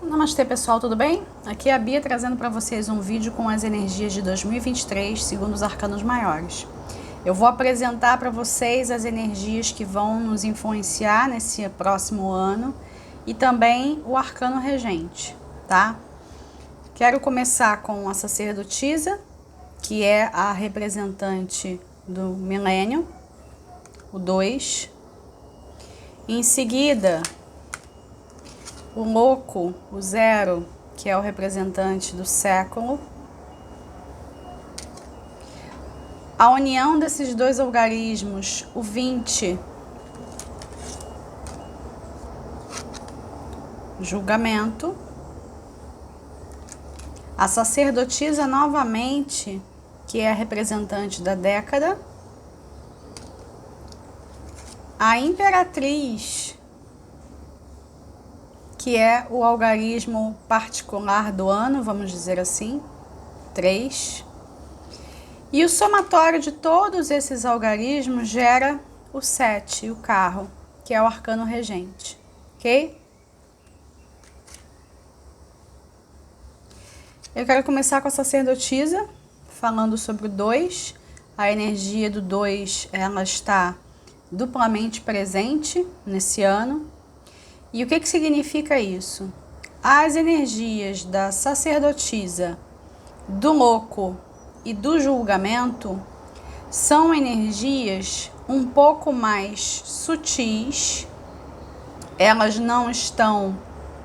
Namastê pessoal, tudo bem? Aqui é a Bia trazendo para vocês um vídeo com as energias de 2023 segundo os arcanos maiores. Eu vou apresentar para vocês as energias que vão nos influenciar nesse próximo ano e também o arcano regente, tá? Quero começar com a sacerdotisa, que é a representante do milênio, o 2. Em seguida, o louco, o 0, que é o representante do século. A união desses dois algarismos, o 20, julgamento. A sacerdotisa novamente, que é a representante da década. A imperatriz, que é o algarismo particular do ano, vamos dizer assim, 3. E o somatório de todos esses algarismos gera o 7, o carro, que é o arcano regente, ok? Eu quero começar com a sacerdotisa, falando sobre o 2. A energia do 2, ela está duplamente presente nesse ano. E o que significa isso? As energias da sacerdotisa, do louco e do julgamento são energias um pouco mais sutis. Elas não estão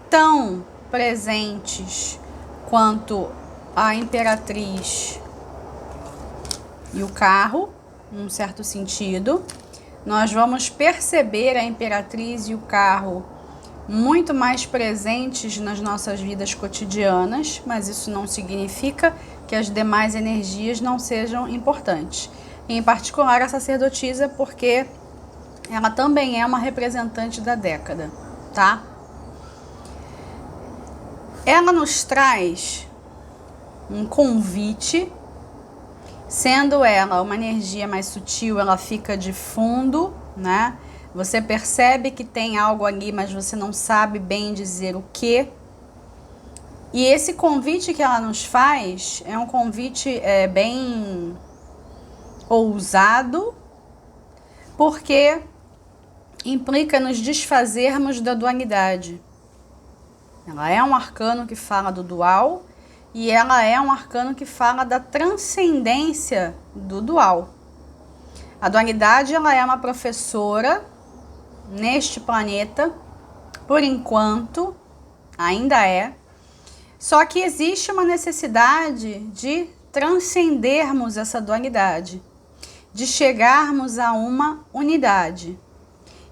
tão presentes quanto a imperatriz e o carro, num certo sentido. Nós vamos perceber a imperatriz e o carro muito mais presentes nas nossas vidas cotidianas, mas isso não significa que as demais energias não sejam importantes. Em particular a sacerdotisa, porque ela também é uma representante da década, tá? Ela nos traz um convite, sendo ela uma energia mais sutil, ela fica de fundo, né? Você percebe que tem algo ali, mas você não sabe bem dizer o que. E esse convite que ela nos faz é um convite bem ousado, porque implica nos desfazermos da dualidade. Ela é um arcano que fala do dual e ela é um arcano que fala da transcendência do dual. A dualidade, ela é uma professora neste planeta, por enquanto, ainda é. Só que existe uma necessidade de transcendermos essa dualidade, de chegarmos a uma unidade.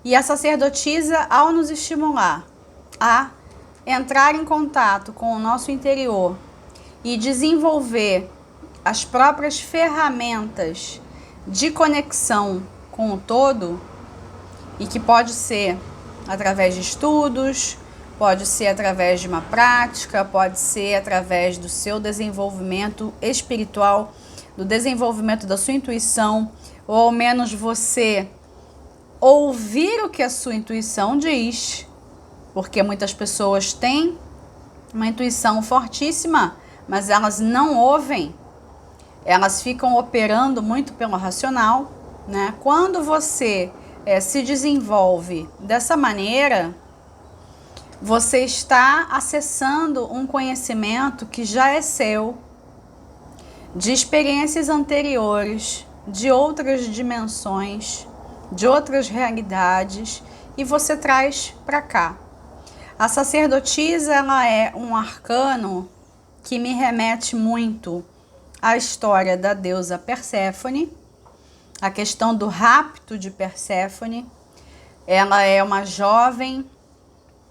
E a sacerdotisa, ao nos estimular a entrar em contato com o nosso interior e desenvolver as próprias ferramentas de conexão com o todo, e que pode ser através de estudos, pode ser através de uma prática, pode ser através do seu desenvolvimento espiritual, do desenvolvimento da sua intuição, ou ao menos você ouvir o que a sua intuição diz, porque muitas pessoas têm uma intuição fortíssima, mas elas não ouvem, elas ficam operando muito pelo racional, né? Quando você se desenvolve dessa maneira, você está acessando um conhecimento que já é seu, de experiências anteriores, de outras dimensões, de outras realidades, e você traz para cá. A sacerdotisa, ela é um arcano que me remete muito à história da deusa Perséfone, a questão do rapto de Perséfone. Ela é uma jovem,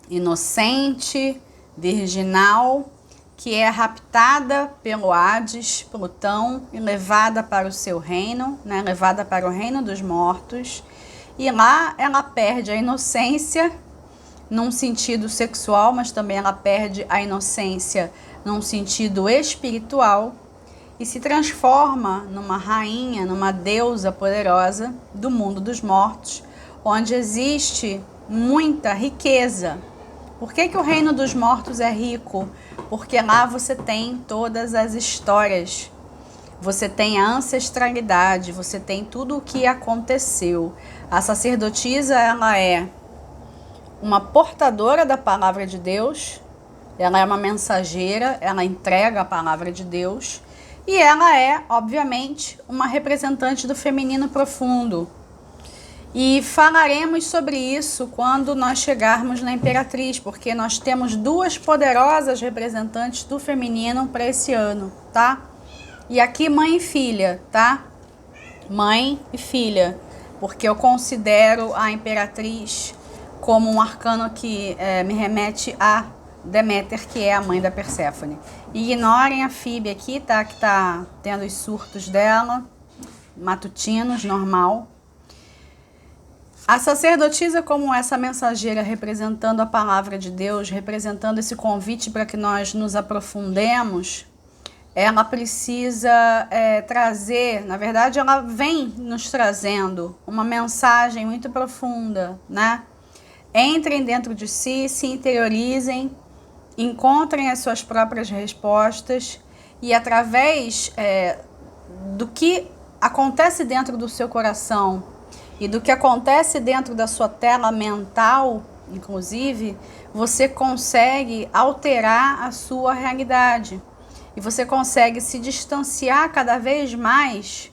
inocente, virginal, que é raptada pelo Hades, Plutão, e levada para o seu reino, né? Levada para o reino dos mortos. E lá ela perde a inocência num sentido sexual, mas também ela perde a inocência num sentido espiritual, e se transforma numa rainha, numa deusa poderosa do mundo dos mortos, onde existe muita riqueza, Por que que o reino dos mortos é rico? Porque lá você tem todas as histórias. Você tem a ancestralidade, você tem tudo o que aconteceu. A sacerdotisa, ela é uma portadora da palavra de Deus, ela é uma mensageira, ela entrega a palavra de Deus e ela é, obviamente, uma representante do feminino profundo. E falaremos sobre isso quando nós chegarmos na Imperatriz, porque nós temos duas poderosas representantes do feminino para esse ano, tá? E aqui mãe e filha, tá? Mãe e filha, porque eu considero a Imperatriz como um arcano que me remete a Deméter, que é a mãe da Perséfone. Ignorem a Fíbia aqui, tá? Que tá tendo os surtos dela, matutinos, normal. A sacerdotisa, como essa mensageira representando a palavra de Deus, representando esse convite para que nós nos aprofundemos, ela precisa trazer, na verdade ela vem nos trazendo uma mensagem muito profunda, né? Entrem dentro de si, se interiorizem, encontrem as suas próprias respostas e através do que acontece dentro do seu coração e do que acontece dentro da sua tela mental, inclusive, você consegue alterar a sua realidade. E você consegue se distanciar cada vez mais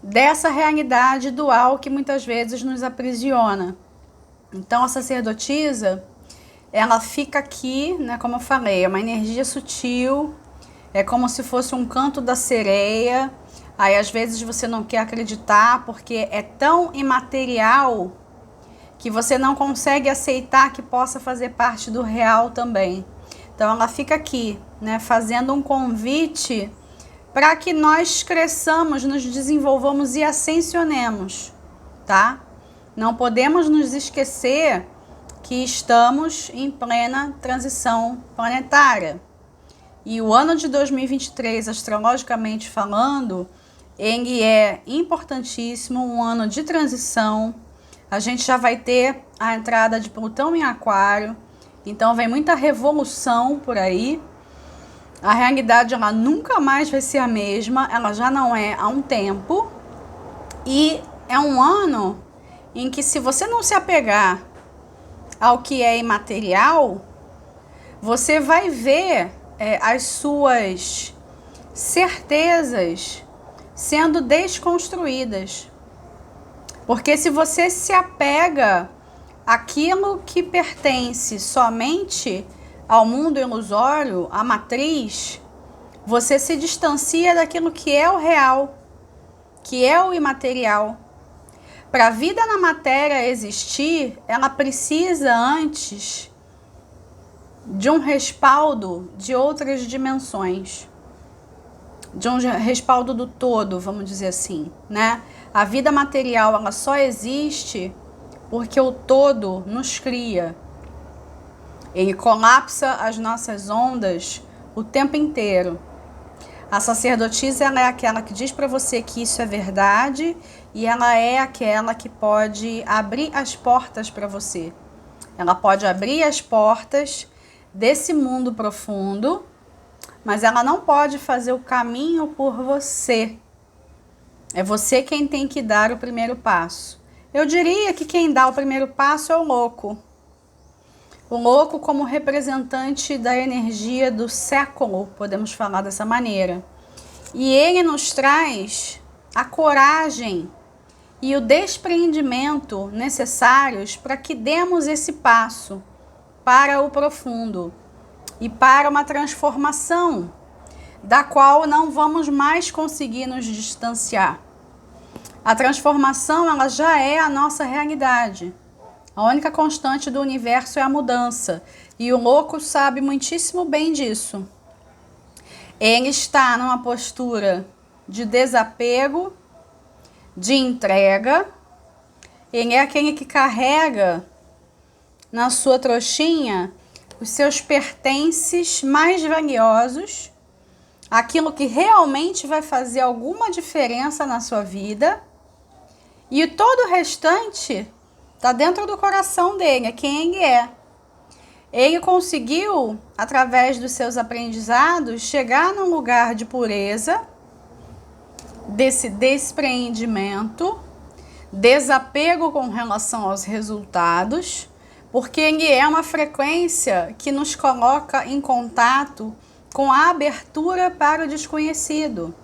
dessa realidade dual que muitas vezes nos aprisiona. Então a sacerdotisa, ela fica aqui, né, como eu falei, é uma energia sutil, é como se fosse um canto da sereia. Aí às vezes você não quer acreditar porque é tão imaterial que você não consegue aceitar que possa fazer parte do real também. Então ela fica aqui, né, fazendo um convite para que nós cresçamos, nos desenvolvamos e ascensionemos, tá? Não podemos nos esquecer que estamos em plena transição planetária. E o ano de 2023, astrologicamente falando, ele é importantíssimo, um ano de transição. A gente já vai ter a entrada de Plutão em Aquário, então vem muita revolução por aí. A realidade ela nunca mais vai ser a mesma, ela já não é há um tempo. E é um ano em que, se você não se apegar ao que é imaterial, você vai ver as suas certezas sendo desconstruídas. Porque se você se apega àquilo que pertence somente ao mundo ilusório, à matriz, você se distancia daquilo que é o real, que é o imaterial. Para a vida na matéria existir, ela precisa antes de um respaldo de outras dimensões, de um respaldo do todo, vamos dizer assim, né? A vida material ela só existe porque o todo nos cria. Ele colapsa as nossas ondas o tempo inteiro. A sacerdotisa ela é aquela que diz para você que isso é verdade e ela é aquela que pode abrir as portas para você. Ela pode abrir as portas desse mundo profundo, mas ela não pode fazer o caminho por você. É você quem tem que dar o primeiro passo. Eu diria que quem dá o primeiro passo é o louco. O louco como representante da energia do século, podemos falar dessa maneira. E ele nos traz a coragem e o despreendimento necessários para que demos esse passo para o profundo e para uma transformação da qual não vamos mais conseguir nos distanciar. A transformação ela já é a nossa realidade. A única constante do universo é a mudança. E o louco sabe muitíssimo bem disso. Ele está numa postura de desapego, de entrega. Ele é aquele que carrega na sua trouxinha os seus pertences mais valiosos, aquilo que realmente vai fazer alguma diferença na sua vida. E todo o restante está dentro do coração dele, é quem ele é. Ele conseguiu, através dos seus aprendizados, chegar num lugar de pureza, desse despreendimento, desapego com relação aos resultados, porque ele é uma frequência que nos coloca em contato com a abertura para o desconhecido.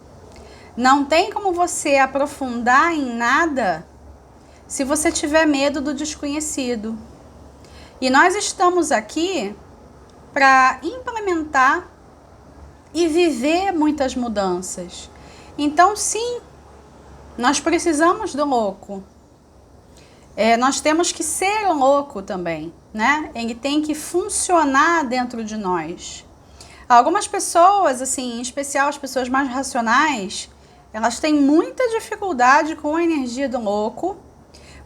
Não tem como você aprofundar em nada se você tiver medo do desconhecido. E nós estamos aqui para implementar e viver muitas mudanças. Então, sim, nós precisamos do louco. Nós temos que ser louco também, né? Ele tem que funcionar dentro de nós. Algumas pessoas, assim, em especial as pessoas mais racionais, elas têm muita dificuldade com a energia do louco,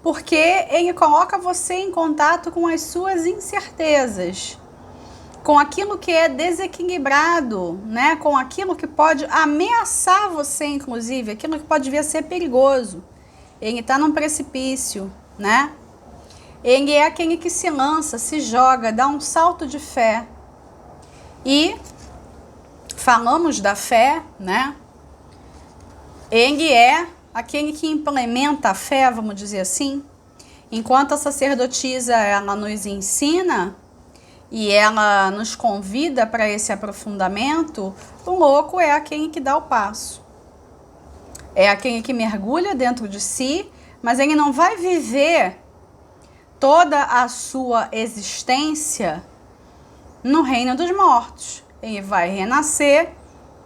porque ele coloca você em contato com as suas incertezas, com aquilo que é desequilibrado, né? Com aquilo que pode ameaçar você, inclusive, aquilo que pode vir a ser perigoso. Ele está num precipício, né? Ele é aquele que se lança, se joga, dá um salto de fé. E falamos da fé, né? Ele é aquele que implementa a fé, vamos dizer assim. Enquanto a sacerdotisa, ela nos ensina e ela nos convida para esse aprofundamento, o louco é aquele que dá o passo. É aquele que mergulha dentro de si, mas ele não vai viver toda a sua existência no reino dos mortos. Ele vai renascer,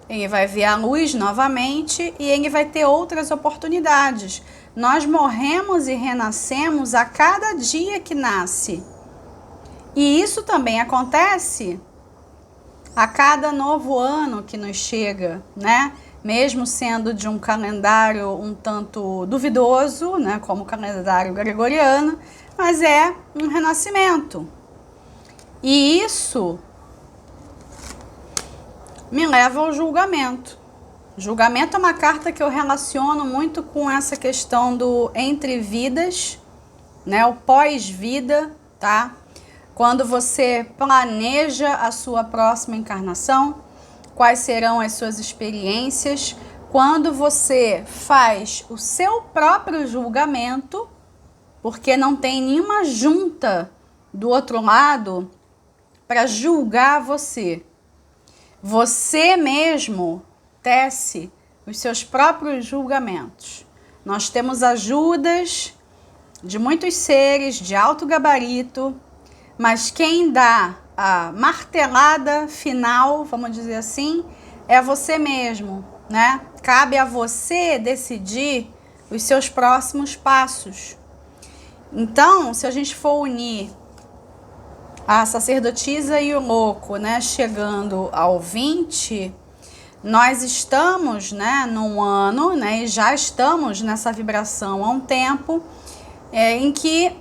ele vai ver a luz novamente e ele vai ter outras oportunidades. Nós morremos e renascemos a cada dia que nasce. E isso também acontece a cada novo ano que nos chega, né? Mesmo sendo de um calendário um tanto duvidoso, né? Como o calendário gregoriano, mas é um renascimento. E isso me leva ao julgamento. Julgamento é uma carta que eu relaciono muito com essa questão do entre vidas, né? O pós-vida, tá? Quando você planeja a sua próxima encarnação, quais serão as suas experiências, quando você faz o seu próprio julgamento, porque não tem nenhuma junta do outro lado para julgar você. Você mesmo tece os seus próprios julgamentos. Nós temos ajudas de muitos seres de alto gabarito, mas quem dá a martelada final, vamos dizer assim, é você mesmo, né? Cabe a você decidir os seus próximos passos. Então, se a gente for unir a sacerdotisa e o louco, né, chegando ao 20, nós estamos, né, num ano, né, e já estamos nessa vibração há um tempo, em que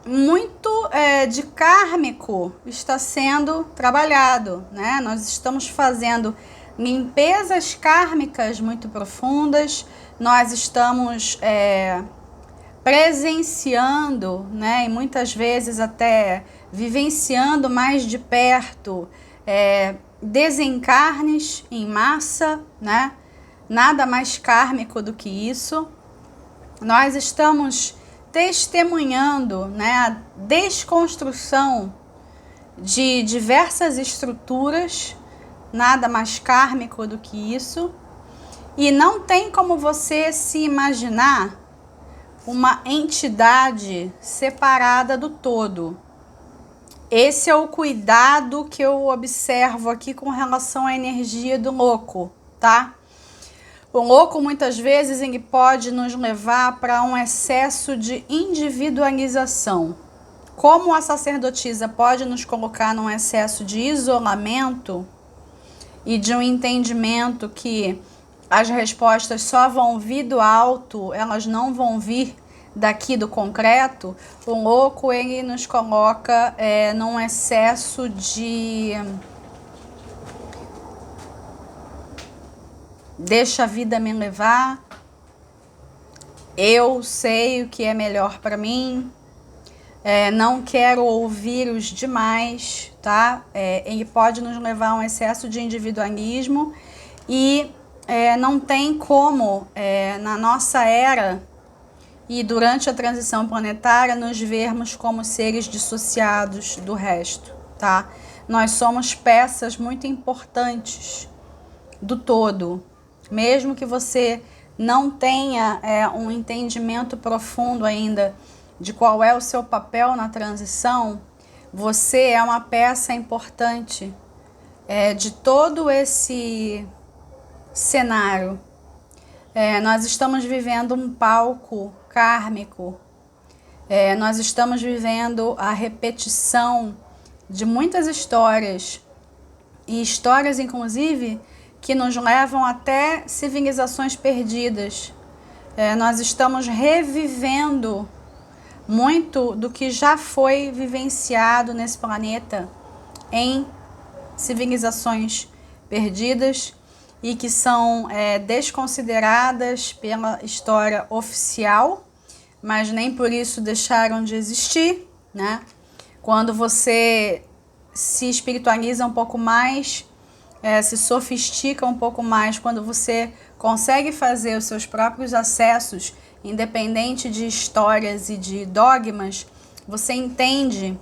muito de kármico está sendo trabalhado, né? Nós estamos fazendo limpezas kármicas muito profundas, nós estamos presenciando, né, e muitas vezes até vivenciando mais de perto desencarnes em massa, né? Nada mais kármico do que isso. Nós estamos testemunhando, né, a desconstrução de diversas estruturas, nada mais kármico do que isso. E não tem como você se imaginar uma entidade separada do todo. Esse é o cuidado que eu observo aqui com relação à energia do louco, tá? O louco, muitas vezes, ele pode nos levar para um excesso de individualização. Como a sacerdotisa pode nos colocar num excesso de isolamento e de um entendimento que as respostas só vão vir do alto, elas não vão vir daqui do concreto, o louco, ele nos coloca num excesso de deixa a vida me levar, eu sei o que é melhor para mim, não quero ouvir-os demais, tá? Ele pode nos levar a um excesso de individualismo e não tem como, na nossa era e durante a transição planetária, nos vermos como seres dissociados do resto, tá? Nós somos peças muito importantes do todo. Mesmo que você não tenha um entendimento profundo ainda de qual é o seu papel na transição, você é uma peça importante de todo esse cenário. Nós estamos vivendo um palco kármico, nós estamos vivendo a repetição de muitas histórias, e histórias inclusive que nos levam até civilizações perdidas. Nós estamos revivendo muito do que já foi vivenciado nesse planeta em civilizações perdidas e que são desconsideradas pela história oficial, mas nem por isso deixaram de existir, né? Quando você se espiritualiza um pouco mais, se sofistica um pouco mais, quando você consegue fazer os seus próprios acessos, independente de histórias e de dogmas, você entende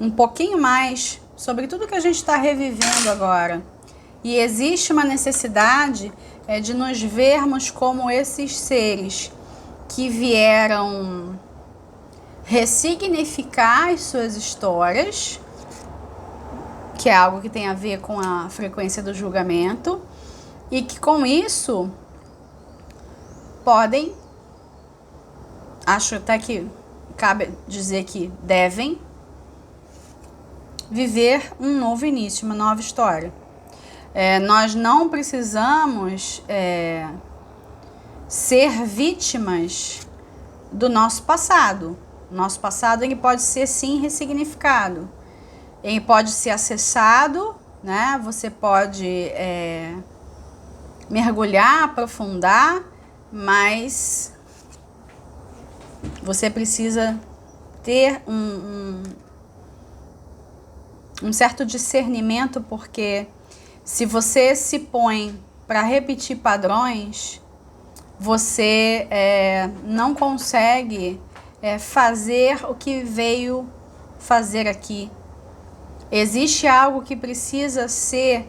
um pouquinho mais sobre tudo que a gente está revivendo agora. E existe uma necessidade de nos vermos como esses seres que vieram ressignificar as suas histórias, que é algo que tem a ver com a frequência do julgamento, e que com isso podem, acho até que cabe dizer que devem, viver um novo início, uma nova história. Nós não precisamos ser vítimas do nosso passado. Nosso passado ele pode ser sim ressignificado. Ele pode ser acessado, né? Você pode mergulhar, aprofundar, mas você precisa ter um certo discernimento, porque se você se põe para repetir padrões, você não consegue fazer o que veio fazer aqui. Existe algo que precisa ser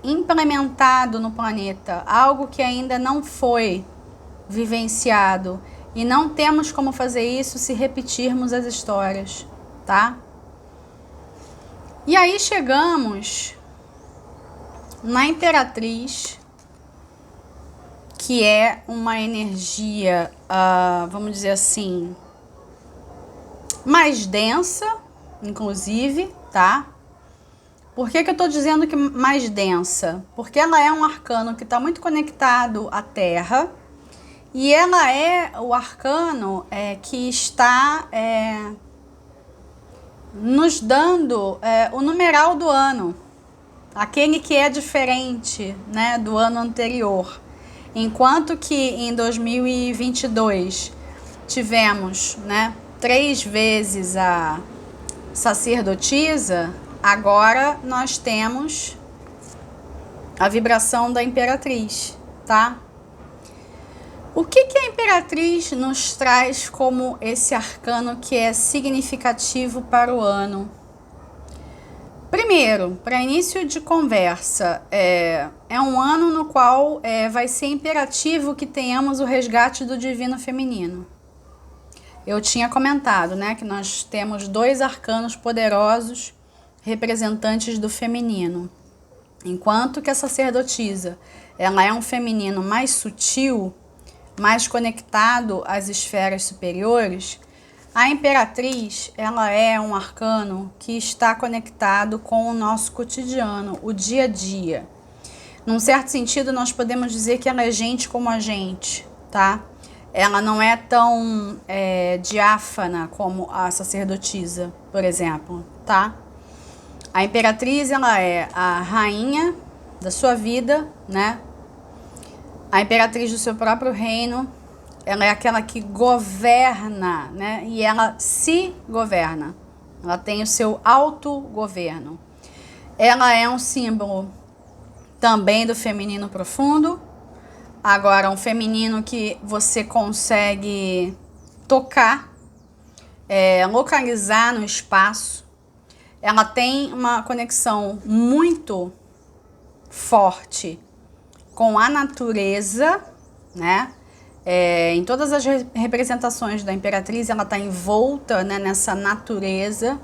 implementado no planeta, algo que ainda não foi vivenciado, e não temos como fazer isso se repetirmos as histórias, tá? E aí chegamos na Imperatriz, que é uma energia, vamos dizer assim, mais densa, inclusive, tá? Por que eu tô dizendo que mais densa? Porque ela é um arcano que está muito conectado à Terra, e ela é o arcano que está nos dando o numeral do ano, aquele que é diferente, né, do ano anterior. Enquanto que em 2022 tivemos, né, 3 vezes a sacerdotisa, agora nós temos a vibração da Imperatriz, tá? O que a Imperatriz nos traz como esse arcano que é significativo para o ano? Primeiro, para início de conversa, é um ano no qual vai ser imperativo que tenhamos o resgate do divino feminino. Eu tinha comentado, né, que nós temos 2 arcanos poderosos representantes do feminino. Enquanto que a sacerdotisa, ela é um feminino mais sutil, mais conectado às esferas superiores, a Imperatriz, ela é um arcano que está conectado com o nosso cotidiano, o dia a dia. Num certo sentido, nós podemos dizer que ela é gente como a gente, tá? Ela não é tão diáfana como a sacerdotisa, por exemplo, tá? A Imperatriz, ela é a rainha da sua vida, né? A Imperatriz do seu próprio reino. ela é aquela que governa, né? E ela se governa. Ela tem o seu autogoverno. Ela é um símbolo também do feminino profundo. Agora, um feminino que você consegue tocar, localizar no espaço. Ela tem uma conexão muito forte com a natureza, né? Em todas as representações da Imperatriz, ela está envolta, né, nessa natureza.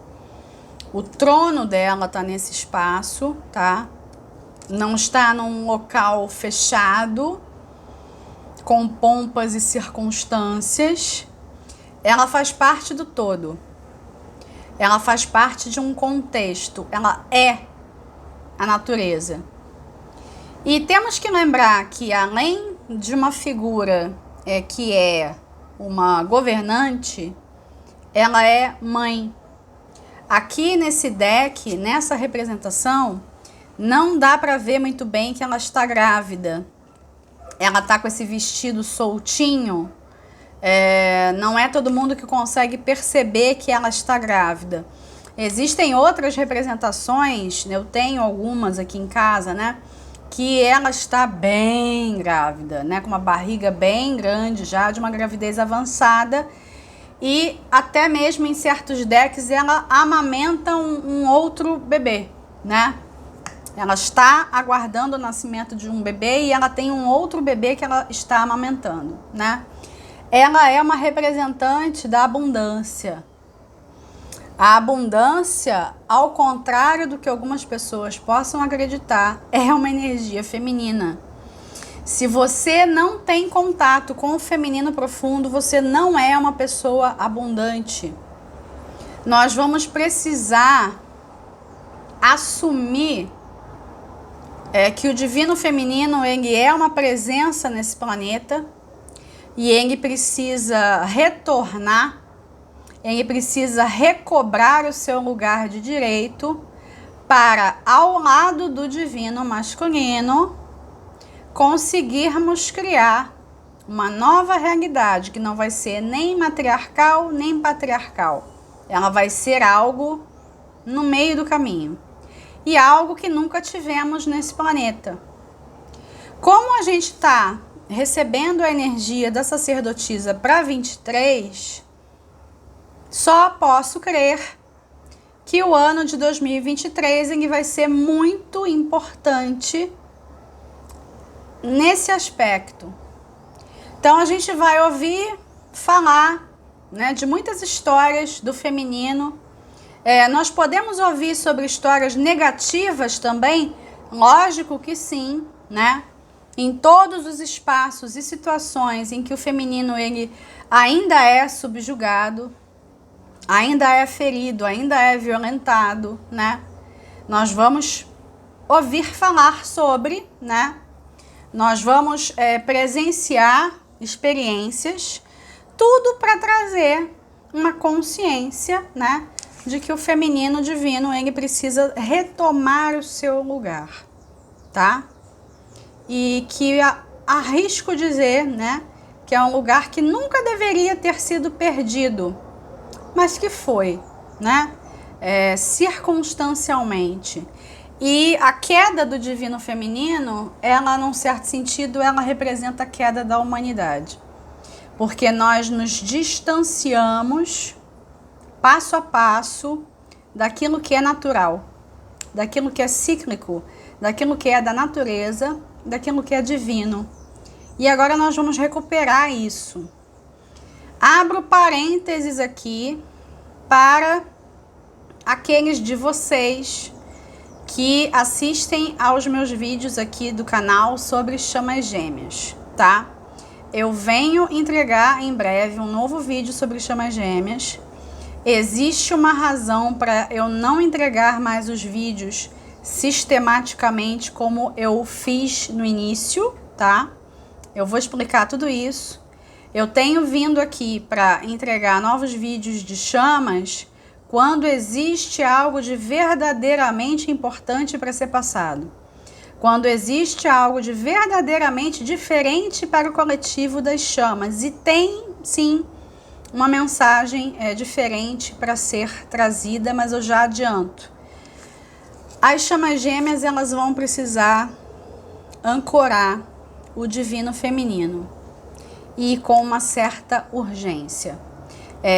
O trono dela está nesse espaço, tá? Não está num local fechado, com pompas e circunstâncias. Ela faz parte do todo. Ela faz parte de um contexto. Ela é a natureza. E temos que lembrar que, além de uma figura que é uma governante, ela é mãe. Aqui nesse deck, nessa representação, não dá para ver muito bem que ela está grávida. Ela tá com esse vestido soltinho. Não é todo mundo que consegue perceber que ela está grávida. Existem outras representações, eu tenho algumas aqui em casa, né? Que ela está bem grávida, né? Com uma barriga bem grande já, de uma gravidez avançada. E até mesmo em certos decks ela amamenta um outro bebê, né? Ela está aguardando o nascimento de um bebê e ela tem um outro bebê que ela está amamentando, né? Ela é uma representante da abundância. A abundância, ao contrário do que algumas pessoas possam acreditar, é uma energia feminina. Se você não tem contato com o feminino profundo, você não é uma pessoa abundante. Nós vamos precisar assumir que o divino feminino, ele é uma presença nesse planeta e ele precisa retornar, ele precisa recobrar o seu lugar de direito para, ao lado do divino masculino, conseguirmos criar uma nova realidade que não vai ser nem matriarcal nem patriarcal. Ela vai ser algo no meio do caminho. E algo que nunca tivemos nesse planeta. Como a gente está recebendo a energia da sacerdotisa para 23, só posso crer que o ano de 2023 ele vai ser muito importante nesse aspecto. Então a gente vai ouvir falar, né, de muitas histórias do feminino. Nós podemos ouvir sobre histórias negativas também? Lógico que sim, né? Em todos os espaços e situações em que o feminino ele ainda é subjugado, ainda é ferido, ainda é violentado, né? Nós vamos ouvir falar sobre, né? Nós vamos presenciar experiências, tudo para trazer uma consciência, né? De que o feminino divino, ele precisa retomar o seu lugar, tá? E que arrisco dizer, né, que é um lugar que nunca deveria ter sido perdido, mas que foi, né, circunstancialmente. E a queda do divino feminino, ela, num certo sentido, ela representa a queda da humanidade. Porque nós nos distanciamos passo a passo daquilo que é natural, daquilo que é cíclico, daquilo que é da natureza, daquilo que é divino. E agora nós vamos recuperar isso. Abro parênteses aqui para aqueles de vocês que assistem aos meus vídeos aqui do canal sobre chamas gêmeas, tá? Eu venho entregar em breve um novo vídeo sobre chamas gêmeas. Existe uma razão para eu não entregar mais os vídeos sistematicamente como eu fiz no início, tá? Eu vou explicar tudo isso. Eu tenho vindo aqui para entregar novos vídeos de chamas quando existe algo de verdadeiramente importante para ser passado. quando existe algo de verdadeiramente diferente para o coletivo das chamas. E tem, sim, uma mensagem diferente para ser trazida, mas eu já adianto. As chamas gêmeas, elas vão precisar ancorar o divino feminino e com uma certa urgência.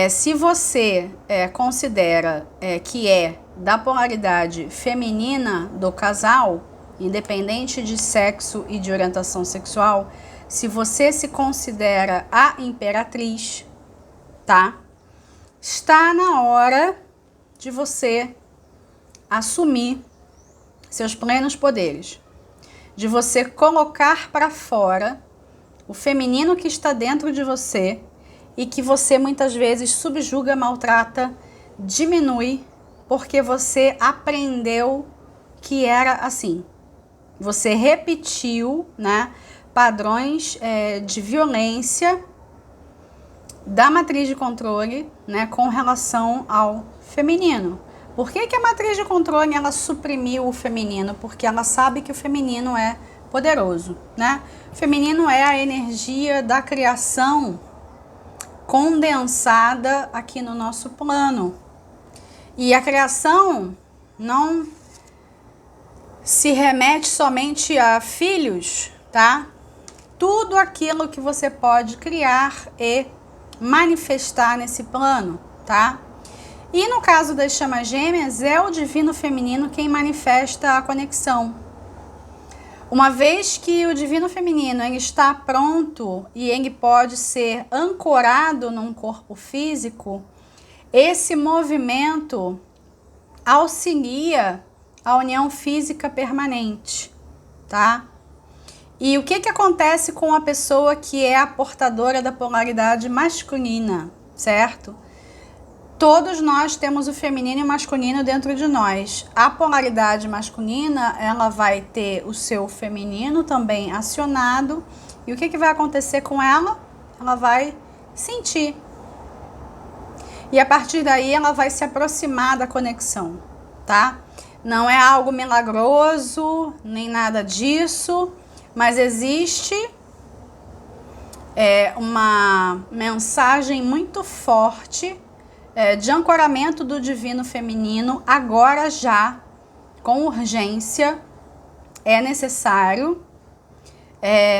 Se você considera que é da polaridade feminina do casal, independente de sexo e de orientação sexual, se você se considera a imperatriz, tá? Está na hora de você assumir seus plenos poderes, de você colocar para fora o feminino que está dentro de você e que você muitas vezes subjuga, maltrata, diminui, porque você aprendeu que era assim. Você repetiu, né, padrões de violência da matriz de controle, né, com relação ao feminino. Por que a matriz de controle ela suprimiu o feminino? Porque ela sabe que o feminino é poderoso, né? O feminino é a energia da criação condensada aqui no nosso plano. E a criação não se remete somente a filhos, tá? Tudo aquilo que você pode criar e manifestar nesse plano, tá? E no caso das chamas gêmeas, é o divino feminino quem manifesta a conexão. Uma vez que o divino feminino ele está pronto e ele pode ser ancorado num corpo físico, esse movimento auxilia a união física permanente, tá? E o que acontece com a pessoa que é a portadora da polaridade masculina, certo? Todos nós temos o feminino e o masculino dentro de nós. A polaridade masculina, ela vai ter o seu feminino também acionado. E o que vai acontecer com ela? Ela vai sentir. E a partir daí, ela vai se aproximar da conexão, tá? Não é algo milagroso, nem nada disso, mas existe uma mensagem muito forte de ancoramento do divino feminino, agora já, com urgência, é necessário,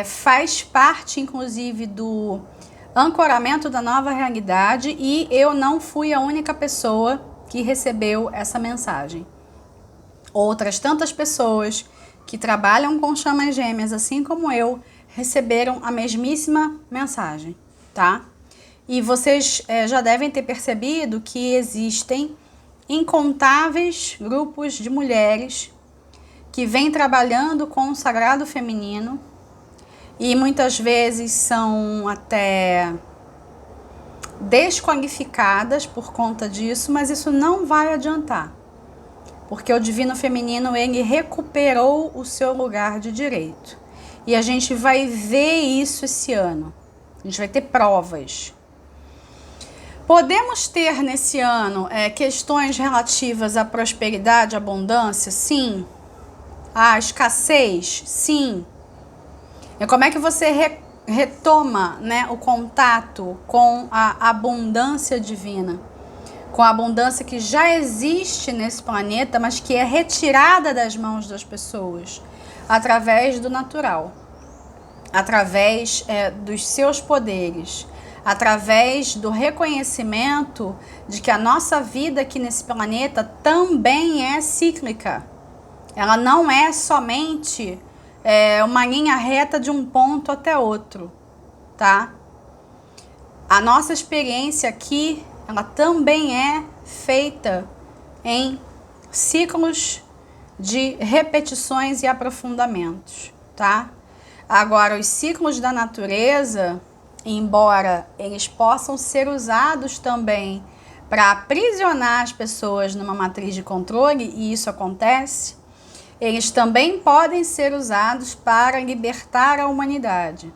faz parte, inclusive, do ancoramento da nova realidade e eu não fui a única pessoa que recebeu essa mensagem. Outras tantas pessoas que trabalham com chamas gêmeas, assim como eu, receberam a mesmíssima mensagem, tá? E vocês já devem ter percebido que existem incontáveis grupos de mulheres que vêm trabalhando com o sagrado feminino e muitas vezes são até desqualificadas por conta disso, mas isso não vai adiantar, porque o divino feminino ele recuperou o seu lugar de direito. E a gente vai ver isso esse ano, a gente vai ter provas. Podemos ter nesse ano questões relativas à prosperidade, abundância? Sim. À escassez? Sim. E como é que você retoma, né, o contato com a abundância divina? Com a abundância que já existe nesse planeta, mas que é retirada das mãos das pessoas, através do natural, através dos seus poderes, através do reconhecimento de que a nossa vida aqui nesse planeta também é cíclica. Ela não é somente uma linha reta de um ponto até outro, tá? A nossa experiência aqui, ela também é feita em ciclos de repetições e aprofundamentos, tá? Agora, os ciclos da natureza, embora eles possam ser usados também para aprisionar as pessoas numa matriz de controle, e isso acontece, eles também podem ser usados para libertar a humanidade.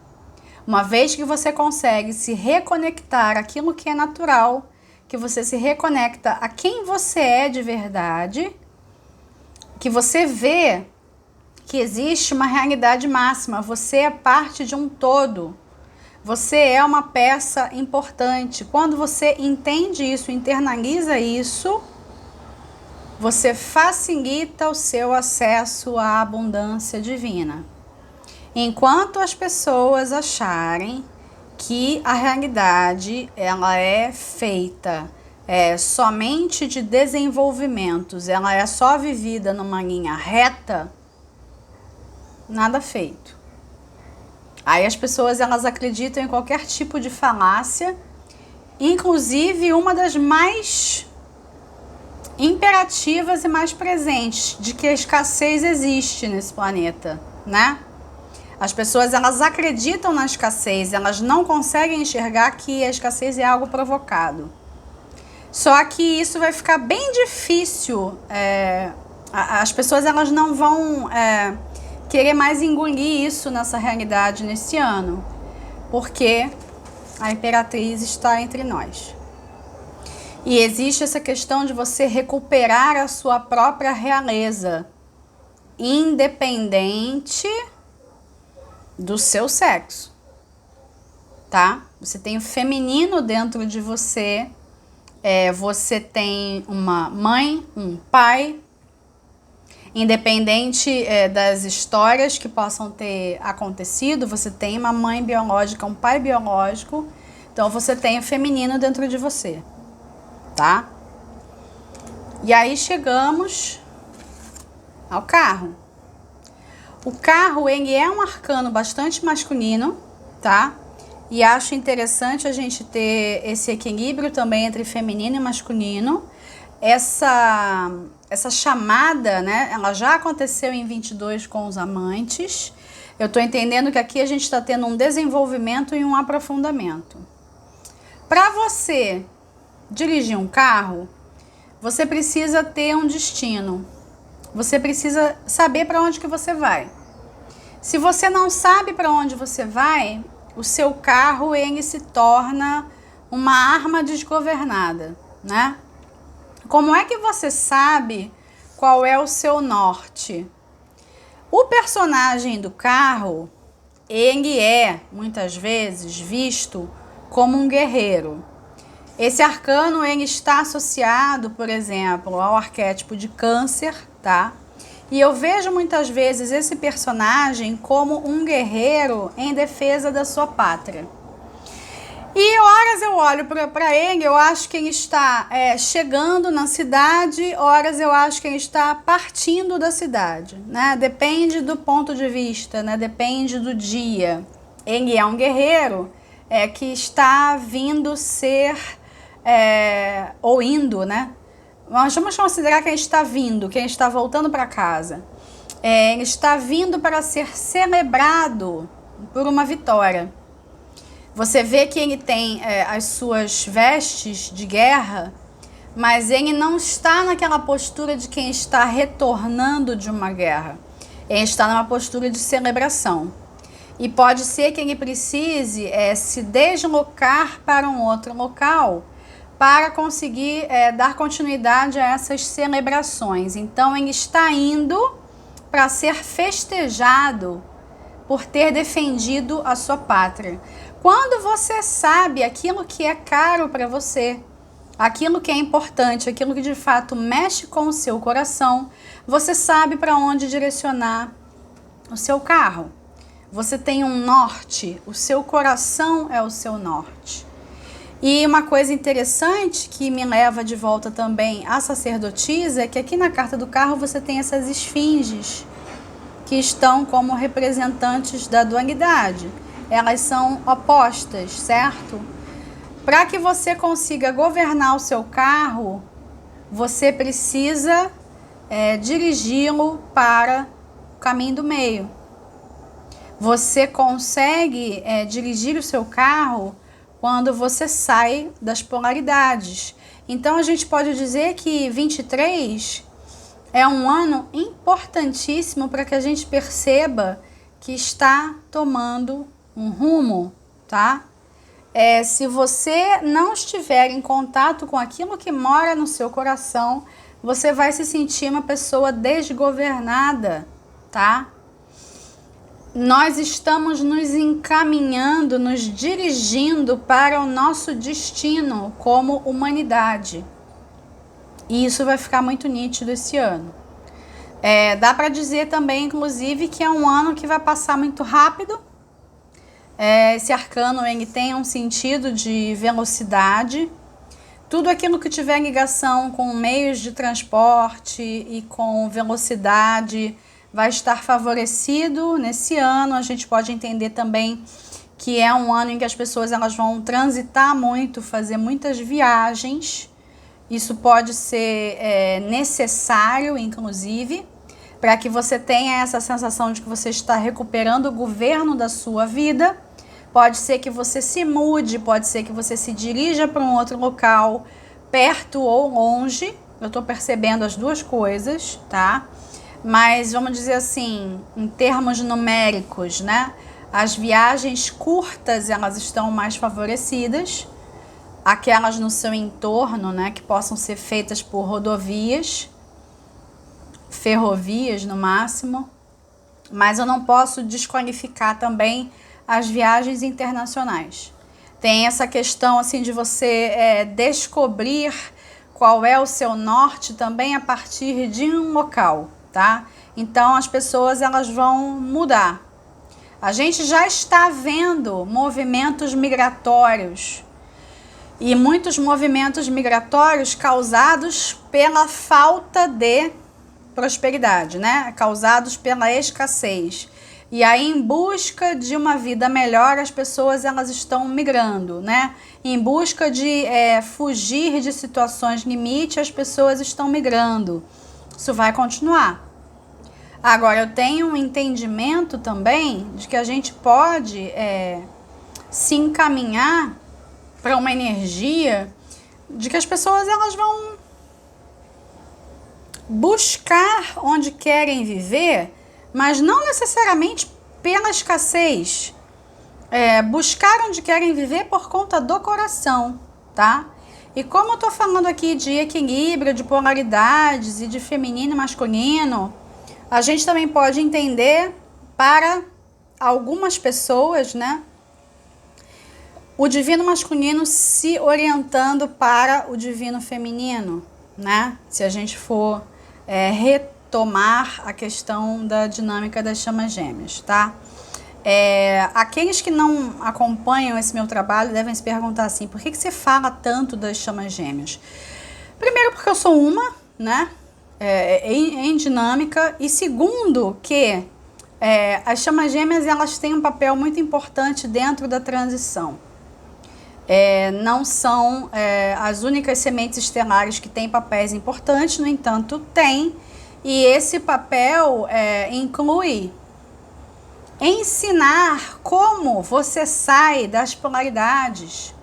Uma vez que você consegue se reconectar àquilo que é natural, que você se reconecta a quem você é de verdade, que você vê que existe uma realidade máxima. Você é parte de um todo. Você é uma peça importante. Quando você entende isso, internaliza isso, você facilita o seu acesso à abundância divina. Enquanto as pessoas acharem que a realidade ela é feita somente de desenvolvimentos, ela é só vivida numa linha reta, nada feito. Aí as pessoas elas acreditam em qualquer tipo de falácia, inclusive uma das mais imperativas e mais presentes, de que a escassez existe nesse planeta, né? As pessoas elas acreditam na escassez, elas não conseguem enxergar que a escassez é algo provocado. Só que isso vai ficar bem difícil, as pessoas elas não vão querer mais engolir isso nessa realidade nesse ano, porque a Imperatriz está entre nós. E existe essa questão de você recuperar a sua própria realeza, independente do seu sexo, tá? Você tem o feminino dentro de você, você tem uma mãe, um pai, independente das histórias que possam ter acontecido, você tem uma mãe biológica, um pai biológico, então você tem o feminino dentro de você, tá? E aí chegamos ao carro. O carro, ele é um arcano bastante masculino, tá? E acho interessante a gente ter esse equilíbrio também entre feminino e masculino. Essa chamada, né? Ela já aconteceu em 22 com os amantes. Eu tô entendendo que aqui a gente está tendo um desenvolvimento e um aprofundamento. Para você dirigir um carro, você precisa ter um destino. Você precisa saber para onde que você vai. Se você não sabe para onde você vai, o seu carro ele se torna uma arma desgovernada, né? Como é que você sabe qual é o seu norte? O personagem do carro, ele é muitas vezes visto como um guerreiro. Esse arcano ele está associado, por exemplo, ao arquétipo de Câncer, tá? E eu vejo muitas vezes esse personagem como um guerreiro em defesa da sua pátria. E horas eu olho para ele, eu acho que ele está chegando na cidade, horas eu acho que ele está partindo da cidade, né? Depende do ponto de vista, né? Depende do dia. Ele é um guerreiro que está vindo ser, ou indo, né? Nós vamos considerar que ele está vindo, que ele está voltando para casa. Ele está vindo para ser celebrado por uma vitória. Você vê que ele tem as suas vestes de guerra, mas ele não está naquela postura de quem está retornando de uma guerra. Ele está numa postura de celebração. E pode ser que ele precise se deslocar para um outro local para conseguir dar continuidade a essas celebrações. Então, ele está indo para ser festejado por ter defendido a sua pátria. Quando você sabe aquilo que é caro para você, aquilo que é importante, aquilo que de fato mexe com o seu coração, você sabe para onde direcionar o seu carro. Você tem um norte, o seu coração é o seu norte. E uma coisa interessante que me leva de volta também à sacerdotisa é que aqui na carta do carro você tem essas esfinges que estão como representantes da dualidade. Elas são opostas, certo? Para que você consiga governar o seu carro, você precisa dirigi-lo para o caminho do meio. Você consegue dirigir o seu carro quando você sai das polaridades. Então, a gente pode dizer que 23 é um ano importantíssimo para que a gente perceba que está tomando um rumo, tá? Se você não estiver em contato com aquilo que mora no seu coração, você vai se sentir uma pessoa desgovernada, tá? Nós estamos nos encaminhando, nos dirigindo para o nosso destino como humanidade. E isso vai ficar muito nítido esse ano. Dá para dizer também, inclusive, que é um ano que vai passar muito rápido. Esse arcano ele tem um sentido de velocidade. Tudo aquilo que tiver ligação com meios de transporte e com velocidade vai estar favorecido nesse ano. A gente pode entender também que é um ano em que as pessoas elas vão transitar muito, fazer muitas viagens. Isso pode ser necessário, inclusive, para que você tenha essa sensação de que você está recuperando o governo da sua vida. Pode ser que você se mude, pode ser que você se dirija para um outro local, perto ou longe. Eu estou percebendo as duas coisas, tá? Mas vamos dizer assim, em termos numéricos, né? As viagens curtas, elas estão mais favorecidas. Aquelas no seu entorno, né? Que possam ser feitas por rodovias, ferrovias no máximo. Mas eu não posso desqualificar também as viagens internacionais. Tem essa questão assim de você descobrir qual é o seu norte também a partir de um local, tá? Então as pessoas elas vão mudar. A gente já está vendo movimentos migratórios e muitos movimentos migratórios causados pela falta de prosperidade, né? Causados pela escassez. E aí, em busca de uma vida melhor, as pessoas elas estão migrando, né? Em busca de fugir de situações limite, as pessoas estão migrando. Isso vai continuar. Agora, eu tenho um entendimento também de que a gente pode se encaminhar para uma energia de que as pessoas elas vão buscar onde querem viver, mas não necessariamente pela escassez. Buscar onde querem viver por conta do coração, tá? E como eu tô falando aqui de equilíbrio, de polaridades e de feminino e masculino, a gente também pode entender para algumas pessoas, né? O divino masculino se orientando para o divino feminino, né? Se a gente for retomar a questão da dinâmica das chamas gêmeas, tá? Aqueles que não acompanham esse meu trabalho devem se perguntar assim, por que você fala tanto das chamas gêmeas? Primeiro porque eu sou uma, né? Em dinâmica, e segundo que as chamas gêmeas elas têm um papel muito importante dentro da transição. Não são as únicas sementes estelares que têm papéis importantes, no entanto, tem. E esse papel inclui ensinar como você sai das polaridades,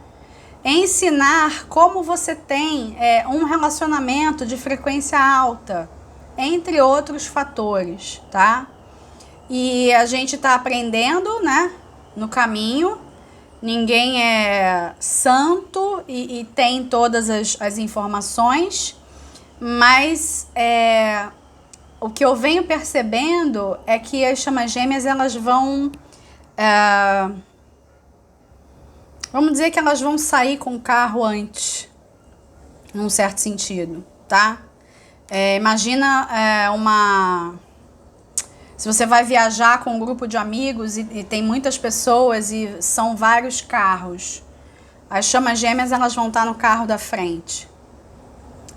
ensinar como você tem um relacionamento de frequência alta, entre outros fatores, tá? E a gente está aprendendo, né, no caminho. Ninguém é santo e tem todas as informações, mas o que eu venho percebendo é que as chamas gêmeas elas vão, vamos dizer que elas vão sair com o carro antes, num certo sentido, tá? Imagina se você vai viajar com um grupo de amigos e tem muitas pessoas e são vários carros, as chamas gêmeas elas vão estar no carro da frente,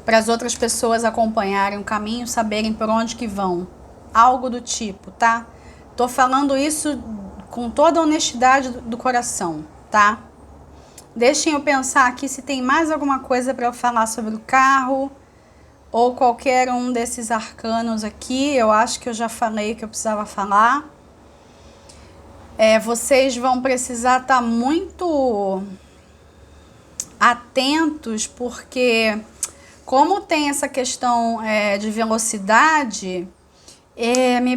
para as outras pessoas acompanharem o caminho, saberem por onde que vão, algo do tipo, tá? Tô falando isso com toda a honestidade do coração, tá? Deixem eu pensar aqui se tem mais alguma coisa para eu falar sobre o carro, ou qualquer um desses arcanos aqui. Eu acho que eu já falei o que eu precisava falar. Vocês vão precisar estar muito atentos, porque como tem essa questão de velocidade,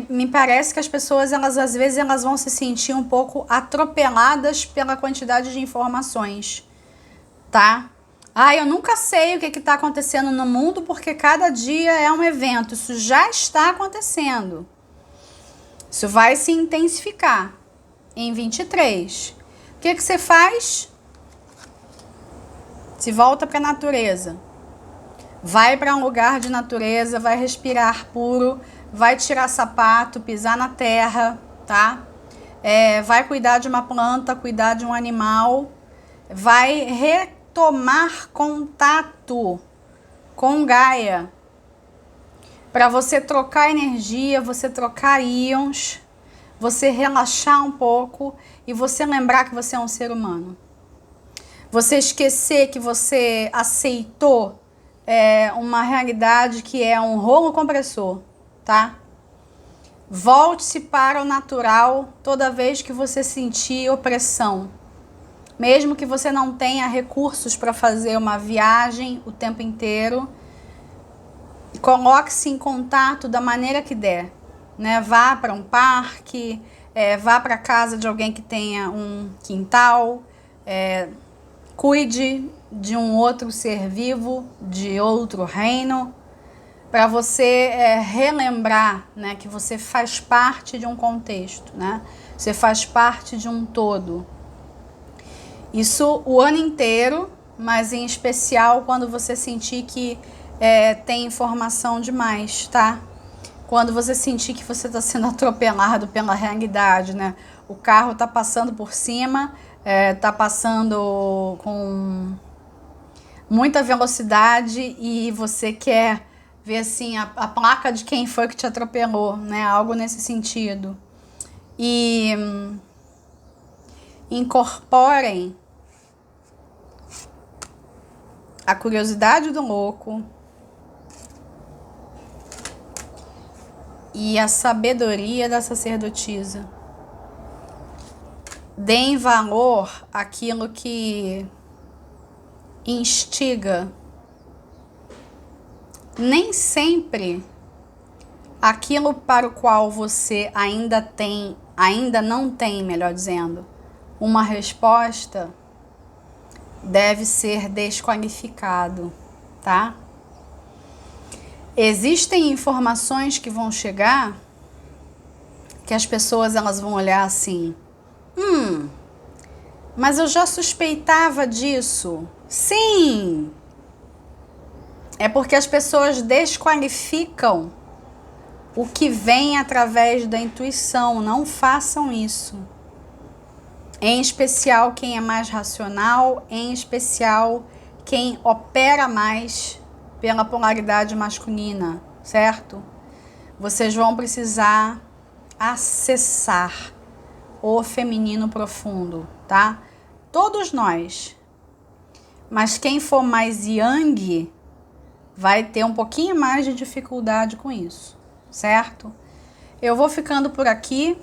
me parece que as pessoas, às vezes, elas vão se sentir um pouco atropeladas pela quantidade de informações, tá? Eu nunca sei o que está acontecendo no mundo, porque cada dia é um evento. Isso já está acontecendo. Isso vai se intensificar em 23. O que você faz? Se volta para a natureza. Vai para um lugar de natureza, vai respirar puro, vai tirar sapato, pisar na terra, tá? Vai cuidar de uma planta, cuidar de um animal, vai retomar contato com Gaia, para você trocar energia, você trocar íons, você relaxar um pouco e você lembrar que você é um ser humano. Você esquecer que você aceitou uma realidade que é um rolo compressor, tá? Volte-se para o natural toda vez que você sentir opressão. Mesmo que você não tenha recursos para fazer uma viagem o tempo inteiro, coloque-se em contato da maneira que der, né? Vá para um parque, vá para a casa de alguém que tenha um quintal, cuide de um outro ser vivo, de outro reino, para você relembrar, né, que você faz parte de um contexto, né? Você faz parte de um todo. Isso o ano inteiro, mas em especial quando você sentir que tem informação demais, tá? Quando você sentir que você está sendo atropelado pela realidade, né? O carro está passando por cima, está passando com muita velocidade e você quer ver assim a placa de quem foi que te atropelou, né? Algo nesse sentido. E incorporem a curiosidade do louco e a sabedoria da sacerdotisa. Deem valor àquilo que instiga. Nem sempre aquilo para o qual você ainda não tem, melhor dizendo, uma resposta, deve ser desqualificado, tá? Existem informações que vão chegar que as pessoas elas vão olhar assim, mas eu já suspeitava disso. Sim! É porque as pessoas desqualificam o que vem através da intuição. Não façam isso. Em especial quem é mais racional, em especial quem opera mais pela polaridade masculina, certo? Vocês vão precisar acessar o feminino profundo, tá? Todos nós. Mas quem for mais yang vai ter um pouquinho mais de dificuldade com isso, certo? Eu vou ficando por aqui.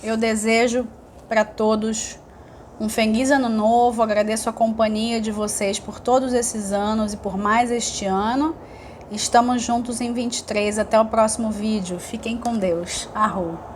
Eu desejo para todos um feliz ano novo. Agradeço a companhia de vocês por todos esses anos e por mais este ano. Estamos juntos em 23. Até o próximo vídeo. Fiquem com Deus. Arro.